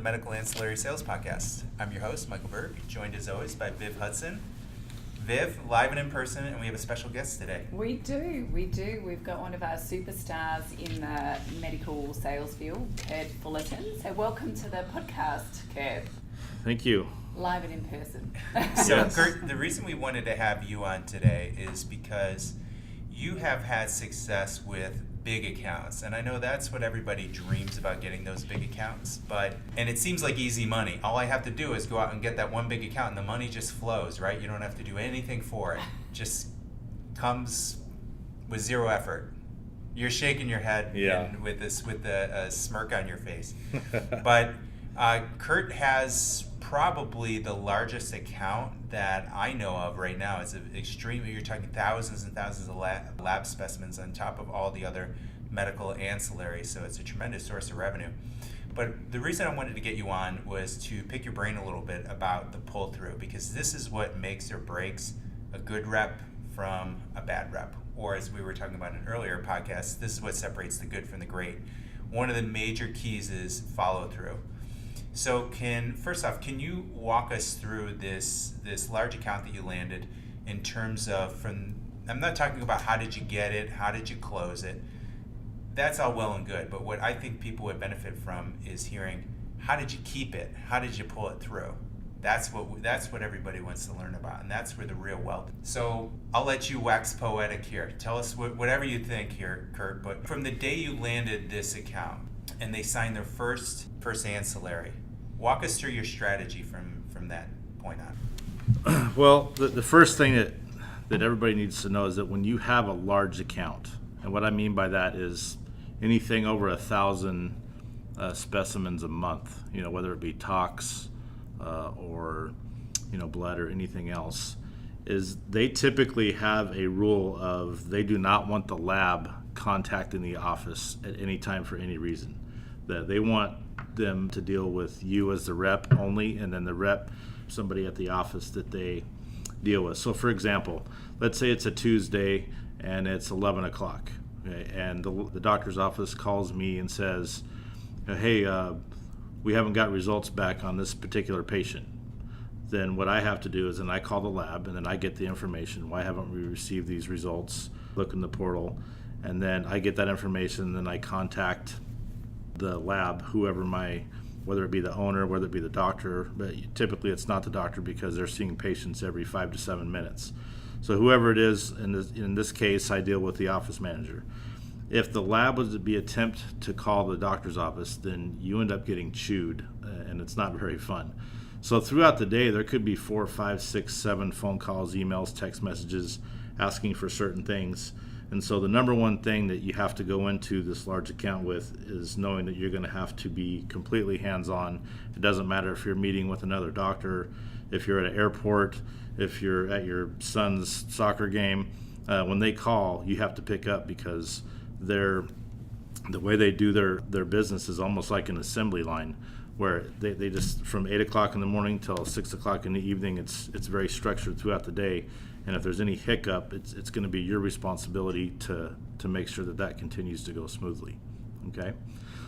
the Medical Ancillary Sales Podcast. I'm your host, Michael Berg, joined as always by Viv Hudson. Viv, live and in person, and we have a special guest today. We do. We've got one of our superstars in the medical sales field, Curt Fullerton. So welcome to the podcast, Curt. Thank you. Live and in person. So, Yes. Curt, the reason we wanted to have you on today is because you have had success with big accounts, and I know that's what everybody dreams about, getting those big accounts, and it seems like easy money. All I have to do is go out and get that one big account and the money just flows, right? You don't have to do anything for it. Just comes with zero effort. You're shaking your head with a smirk on your face. But Curt has probably the largest account that I know of right now. It's extremely, you're talking thousands and thousands of lab specimens on top of all the other medical ancillary, so it's a tremendous source of revenue. But the reason I wanted to get you on was to pick your brain a little bit about the pull-through, because this is what makes or breaks a good rep from a bad rep. Or as we were talking about in an earlier podcast, this is what separates the good from the great. One of the major keys is follow-through. So first off, can you walk us through this large account that you landed in terms of, I'm not talking about how did you get it, how did you close it. That's all well and good, but what I think people would benefit from is hearing, how did you keep it? How did you pull it through? That's what everybody wants to learn about, and that's where the real wealth is. So I'll let you wax poetic here. Tell us whatever you think here, Curt, but from the day you landed this account and they signed their first ancillary, walk us through your strategy from that point on. Well, the first thing that everybody needs to know is that when you have a large account, and what I mean by that is anything over 1,000 specimens a month, whether it be tox or blood or anything else, is they typically have a rule of they do not want the lab contacting the office at any time for any reason. That they want them to deal with you as the rep only, and then the rep, somebody at the office that they deal with. So for example, let's say it's a Tuesday and it's 11 o'clock, okay, and the doctor's office calls me and says, hey, we haven't got results back on this particular patient. Then what I have to do is then I call the lab and then I get the information. Why haven't we received these results? Look in the portal, and then I get that information, and then I contact the lab, whether it be the owner, whether it be the doctor, but typically it's not the doctor because they're seeing patients every 5 to 7 minutes. So whoever it is, in this case, I deal with the office manager. If the lab was to be attempt to call the doctor's office, then you end up getting chewed, and it's not very fun. So throughout the day, there could be 4, 5, 6, 7 phone calls, emails, text messages asking for certain things. And so the number one thing that you have to go into this large account with is knowing that you're going to have to be completely hands-on. It doesn't matter if you're meeting with another doctor, if you're at an airport, if you're at your son's soccer game. When they call, you have to pick up, because the way they do their business is almost like an assembly line, where they just, from 8 o'clock in the morning till 6 o'clock in the evening, it's very structured throughout the day. And if there's any hiccup, it's going to be your responsibility to make sure that continues to go smoothly. Okay,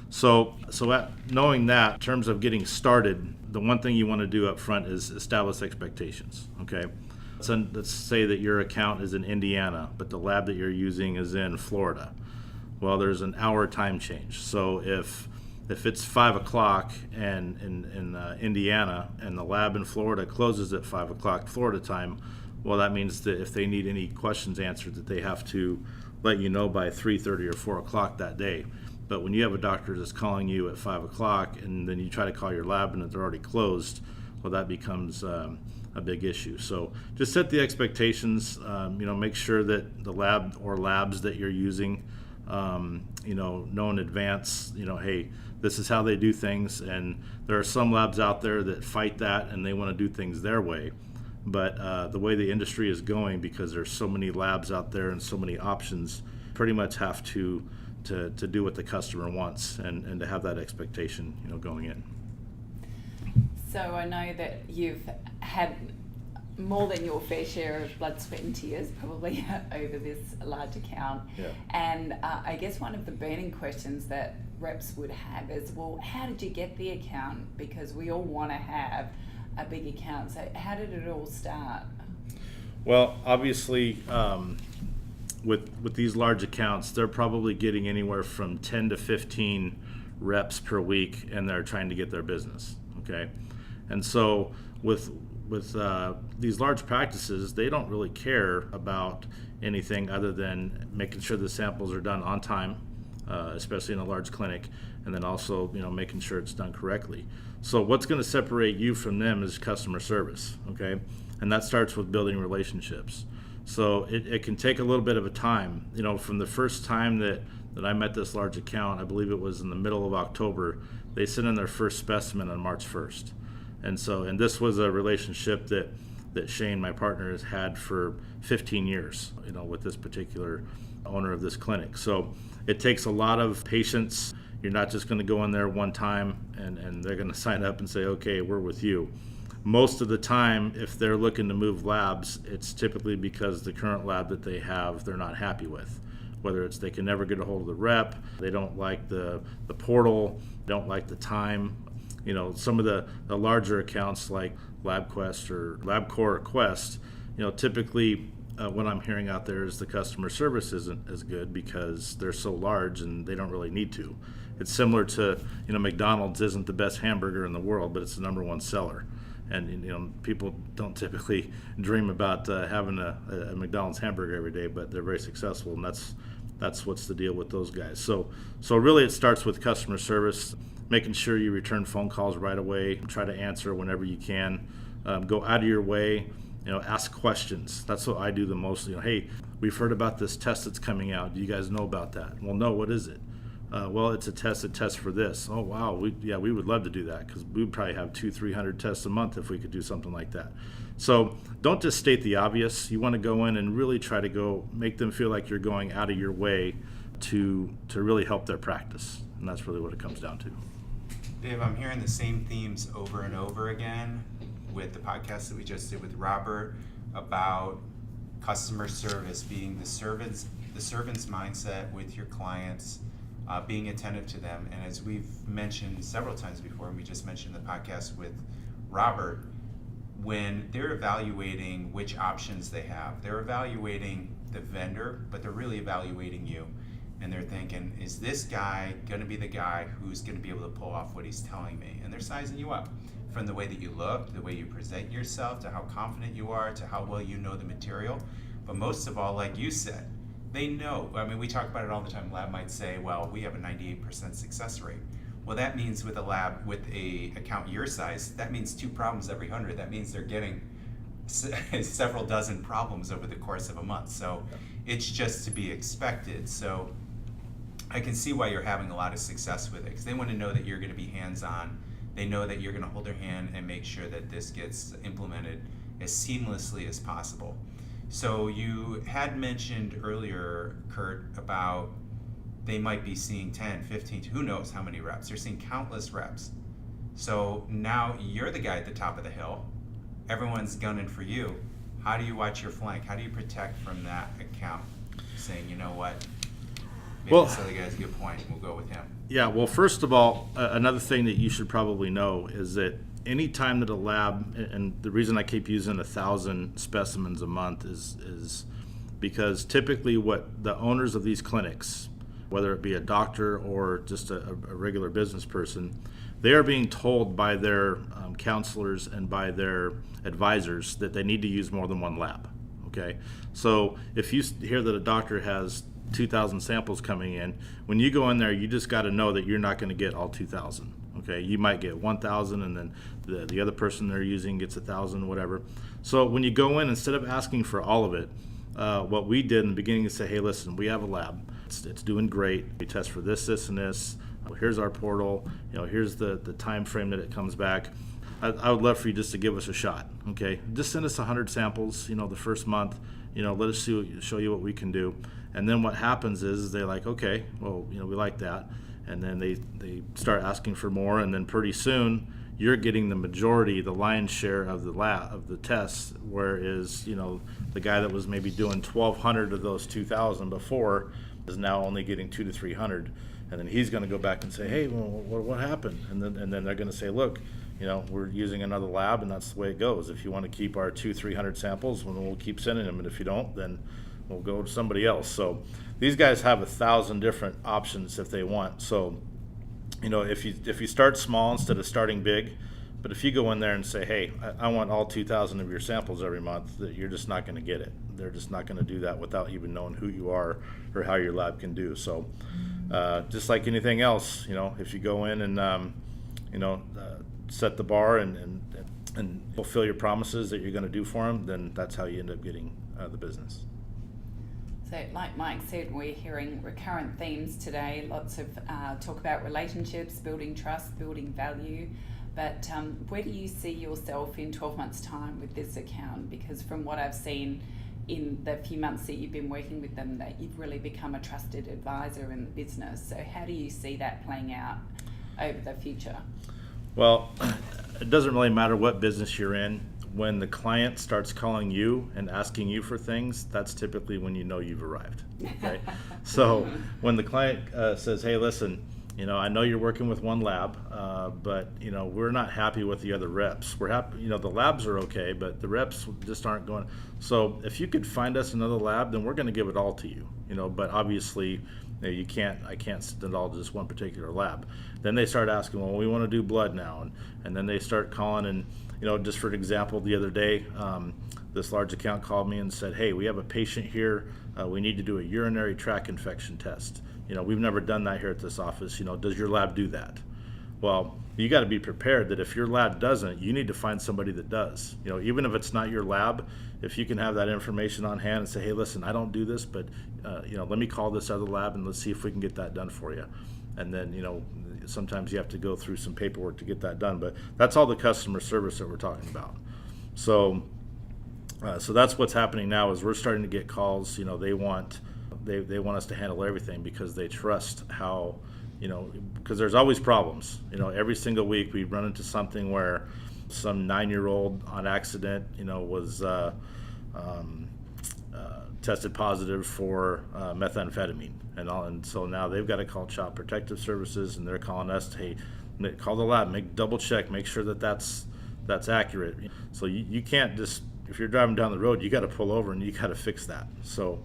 so knowing that, in terms of getting started, the one thing you want to do up front is establish expectations. Okay, so let's say that your account is in Indiana, but the lab that you're using is in Florida. Well, there's an hour time change. So if it's 5 o'clock and in Indiana, and the lab in Florida closes at 5 o'clock Florida time, well, that means that if they need any questions answered, that they have to let you know by 3:30 or 4 o'clock that day. But when you have a doctor that's calling you at 5 o'clock and then you try to call your lab and they're already closed, well, that becomes a big issue. So just set the expectations, make sure that the lab or labs that you're using, know in advance, hey, this is how they do things. And there are some labs out there that fight that and they want to do things their way. But the way the industry is going, because there's so many labs out there and so many options, pretty much have to do what the customer wants and to have that expectation, going in. So I know that you've had more than your fair share of blood, sweat and tears probably over this large account. Yeah. And I guess one of the burning questions that reps would have is, well, how did you get the account? Because we all want to have a big account. So how did it all start? Well, obviously, with these large accounts, they're probably getting anywhere from 10 to 15 reps per week, and they're trying to get their business. Okay, and so with these large practices, they don't really care about anything other than making sure the samples are done on time, especially in a large clinic, and then also making sure it's done correctly. So what's going to separate you from them is customer service. Okay, and that starts with building relationships. So it can take a little bit of a time. From the first time that I met this large account, I believe it was in the middle of October, they sent in their first specimen on March 1st. And this was a relationship that Shane, my partner, has had for 15 years, with this particular owner of this clinic. So it takes a lot of patience. You're not just going to go in there one time and they're going to sign up and say, okay, we're with you. Most of the time, if they're looking to move labs, it's typically because the current lab that they have, they're not happy with. Whether it's they can never get a hold of the rep, they don't like the portal, they don't like the time. Some of the larger accounts like LabQuest or LabCorp or Quest, typically what I'm hearing out there is the customer service isn't as good because they're so large and they don't really need to. It's similar to, McDonald's isn't the best hamburger in the world, but it's the number one seller. And people don't typically dream about having a McDonald's hamburger every day, but they're very successful, and that's what's the deal with those guys. So really, it starts with customer service, making sure you return phone calls right away, try to answer whenever you can, go out of your way, ask questions. That's what I do the most. Hey, we've heard about this test that's coming out. Do you guys know about that? Well, no. What is it? Well, it's a test that tests for this. Oh, wow. We would love to do that because we would probably have 200-300 tests a month if we could do something like that. So don't just state the obvious. You want to go in and really try to make them feel like you're going out of your way to really help their practice. And that's really what it comes down to. Dave, I'm hearing the same themes over and over again with the podcast that we just did with Robert about customer service being the servant's mindset with your clients. Being attentive to them. And as we've mentioned several times before, and we just mentioned the podcast with Robert, when they're evaluating which options they have, they're evaluating the vendor, but they're really evaluating you. And they're thinking, is this guy going to be the guy who's going to be able to pull off what he's telling me? And they're sizing you up from the way that you look, the way you present yourself, to how confident you are, to how well you know the material. But most of all, like you said, they know. I mean, we talk about it all the time. Lab might say, well, we have a 98% success rate. Well, that means with a lab, with a account your size, that means 2 problems every 100. That means they're getting several dozen problems over the course of a month. So it's just to be expected. So I can see why you're having a lot of success with it, because they want to know that you're going to be hands-on. They know that you're going to hold their hand and make sure that this gets implemented as seamlessly as possible. So you had mentioned earlier, Curt, about they might be seeing 10, 15, who knows how many reps. They're seeing countless reps. So now you're the guy at the top of the hill. Everyone's gunning for you. How do you watch your flank? How do you protect from that account saying, you know what, maybe this other guy's a good point, we'll go with him? Yeah, well, first of all, another thing that you should probably know is that any time that a lab, and the reason I keep using 1,000 specimens a month is because typically what the owners of these clinics, whether it be a doctor or just a regular business person, they are being told by their counselors and by their advisors that they need to use more than one lab. Okay, so if you hear that a doctor has 2,000 samples coming in, when you go in there, you just got to know that you're not going to get all 2,000. Okay, you might get 1,000, and then the other person they're using gets 1,000, whatever. So when you go in, instead of asking for all of it, what we did in the beginning is say, hey, listen, we have a lab. It's doing great. We test for this, this, and this. Here's our portal. Here's the time frame that it comes back. I would love for you just to give us a shot. Okay, just send us 100 samples. The first month. Let us show you what we can do. And then what happens is they're like, okay, well, we like that. And then they start asking for more, and then pretty soon you're getting the majority, the lion's share of the tests, whereas the guy that was maybe doing 1,200 of those 2,000 before is now only getting 200 to 300, And then he's going to go back and say, hey, well, what happened? And then they're going to say, look, we're using another lab, and that's the way it goes. If you want to keep our 200-300 samples, well, then we'll keep sending them. And if you don't, then we'll go to somebody else. So these guys have 1,000 different options if they want. So, if you start small instead of starting big, but if you go in there and say, hey, I want all 2,000 of your samples every month, that you're just not going to get it. They're just not going to do that without even knowing who you are or how your lab can do. So just like anything else, if you go in and, set the bar and fulfill your promises that you're going to do for them, then that's how you end up getting the business. So like Mike said, we're hearing recurrent themes today, lots of talk about relationships, building trust, building value. But where do you see yourself in 12 months' time with this account? Because from what I've seen in the few months that you've been working with them, that you've really become a trusted advisor in the business. So how do you see that playing out over the future? Well, it doesn't really matter what business you're in. When the client starts calling you and asking you for things, that's typically when you know you've arrived. Okay? So when the client says, hey, listen, I know you're working with one lab, but we're not happy with the other reps. We're happy, the labs are okay, but the reps just aren't going. So if you could find us another lab, then we're going to give it all to you. But obviously, I can't send it all to just one particular lab. Then they start asking, well, we want to do blood now, and then they start calling and. Just for example, the other day, this large account called me and said, hey, we have a patient here. We need to do a urinary tract infection test. We've never done that here at this office. Does your lab do that? Well, you got to be prepared that if your lab doesn't, you need to find somebody that does. Even if it's not your lab, if you can have that information on hand and say, hey, listen, I don't do this, but, let me call this other lab and let's see if we can get that done for you. And then, sometimes you have to go through some paperwork to get that done, but that's all the customer service that we're talking about. So that's what's happening now is we're starting to get calls. They want us to handle everything because they trust how, because there's always problems. Every single week we run into something where some 9-year-old on accident, was tested positive for methamphetamine and so now they've got to call Child Protective Services and they're calling us, hey, call the lab, double check, make sure that that's accurate. So you can't just, if you're driving down the road, you got to pull over and you got to fix that. So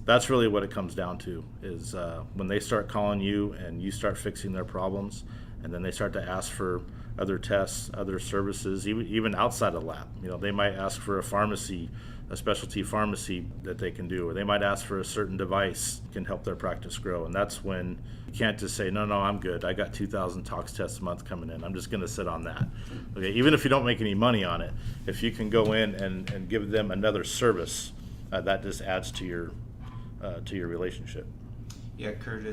that's really what it comes down to is when they start calling you and you start fixing their problems, and then they start to ask for other tests, other services, even outside of lab. They might ask for a specialty pharmacy that they can do, or they might ask for a certain device that can help their practice grow. And that's when you can't just say, no, I'm good. I got 2,000 tox tests a month coming in. I'm just going to sit on that. Okay, even if you don't make any money on it, if you can go in and give them another service, that just adds to your relationship. Yeah, Curt,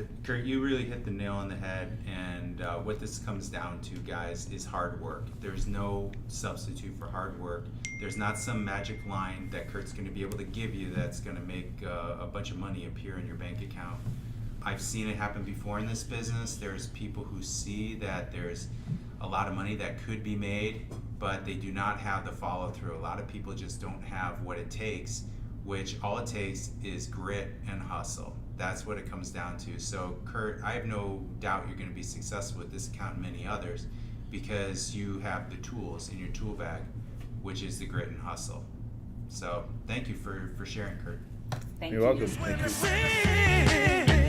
you really hit the nail on the head, and what this comes down to, guys, is hard work. There's no substitute for hard work. There's not some magic line that Curt's going to be able to give you that's going to make a bunch of money appear in your bank account. I've seen it happen before in this business. There's people who see that there's a lot of money that could be made, but they do not have the follow-through. A lot of people just don't have what it takes, which all it takes is grit and hustle. That's what it comes down to. So, Curt, I have no doubt you're going to be successful with this account and many others because you have the tools in your tool bag, which is the grit and hustle. So, thank you for sharing, Curt. Thank You're you. welcome. Thank you.